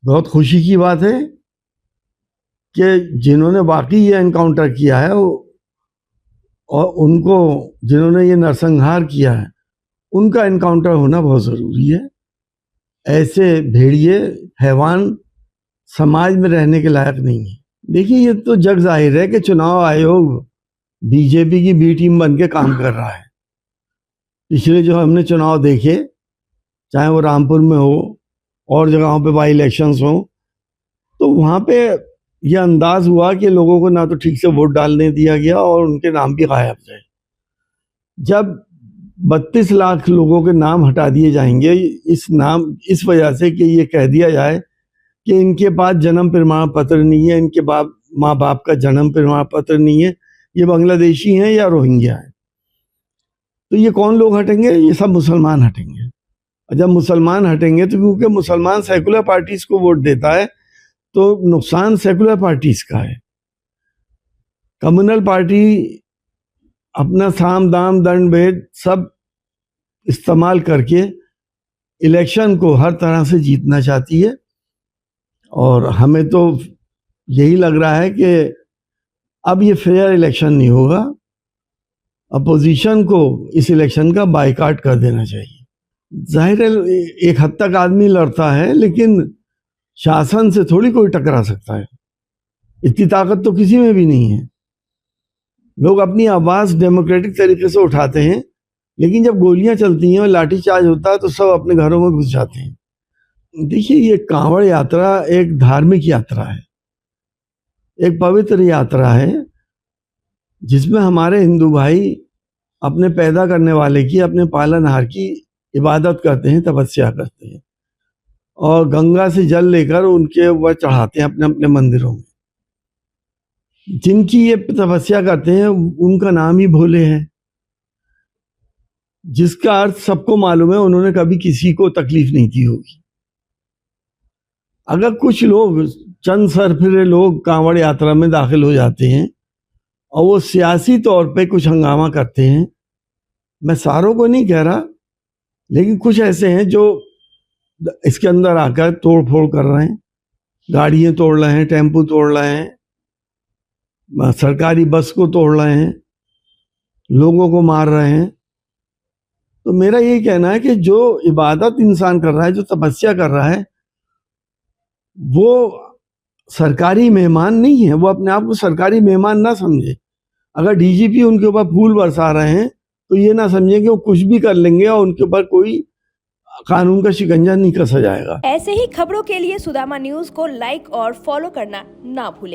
बहुत खुशी की बात है कि जिन्होंने वाकई ये एनकाउंटर किया है और उनको जिन्होंने ये नरसंहार किया है उनका एनकाउंटर होना बहुत ज़रूरी है। ऐसे भेड़िए हैवान समाज में रहने के लायक नहीं है। देखिए, ये तो जग जाहिर है कि चुनाव आयोग बीजेपी की बी टीम बन के काम कर रहा है। पिछले जो हमने चुनाव देखे, चाहे वो रामपुर में हो और जगहों पे बाई इलेक्शंस हो, तो वहाँ पे यह अंदाज हुआ कि लोगों को ना तो ठीक से वोट डालने दिया गया और उनके नाम भी गायब थे। जब 32 लाख लोगों के नाम हटा दिए जाएंगे इस वजह से कि ये कह दिया जाए कि इनके पास जन्म प्रमाण पत्र नहीं है, इनके माँ बाप का जन्म प्रमाण पत्र नहीं है, ये बांग्लादेशी हैं या रोहिंग्या हैं, तो ये कौन लोग हटेंगे? ये सब मुसलमान हटेंगे। और जब मुसलमान हटेंगे तो क्योंकि मुसलमान सेकुलर पार्टीज को वोट देता है तो नुकसान सेकुलर पार्टीज का है। कम्युनल पार्टी अपना साम दाम दंड भेद सब इस्तेमाल करके इलेक्शन को हर तरह से जीतना चाहती है और हमें तो यही लग रहा है कि अब ये फेयर इलेक्शन नहीं होगा। अपोजिशन को इस इलेक्शन का बायकॉट कर देना चाहिए। जाहिर है एक हद तक आदमी लड़ता है, लेकिन शासन से थोड़ी कोई टकरा सकता है। इतनी ताकत तो किसी में भी नहीं है। लोग अपनी आवाज़ डेमोक्रेटिक तरीके से उठाते हैं, लेकिन जब गोलियां चलती हैं और लाठीचार्ज होता है तो सब अपने घरों में घुस जाते हैं। देखिए, ये कांवड़ यात्रा एक धार्मिक यात्रा है, एक पवित्र यात्रा है, जिसमें हमारे हिंदू भाई अपने पैदा करने वाले की, अपने पालनहार की इबादत करते हैं, तपस्या करते हैं और गंगा से जल लेकर उनके ऊपर चढ़ाते हैं अपने अपने मंदिरों में। जिनकी ये तपस्या करते हैं उनका नाम ही भोले है, जिसका अर्थ सबको मालूम है, उन्होंने कभी किसी को तकलीफ नहीं दी होगी। अगर कुछ लोग, चंद सरफिरे लोग कांवड़ यात्रा में दाखिल हो जाते हैं और वो सियासी तौर पे कुछ हंगामा करते हैं, मैं सारों को नहीं कह रहा, लेकिन कुछ ऐसे हैं जो इसके अंदर आकर तोड़ फोड़ कर रहे हैं, गाड़ियां तोड़ रहे हैं, टेम्पू तोड़ रहे हैं, सरकारी बस को तोड़ रहे हैं, लोगों को मार रहे हैं। तो मेरा यही कहना है कि जो इबादत इंसान कर रहा है, जो तपस्या कर रहा है, वो सरकारी मेहमान नहीं है। वो अपने आप को सरकारी मेहमान ना समझे। अगर डीजीपी उनके ऊपर फूल बरसा रहे हैं तो ये ना समझे कि वो कुछ भी कर लेंगे और उनके ऊपर कोई कानून का शिकंजा नहीं कसा जाएगा। ऐसे ही खबरों के लिए सुदामा न्यूज को लाइक और फॉलो करना ना भूलें।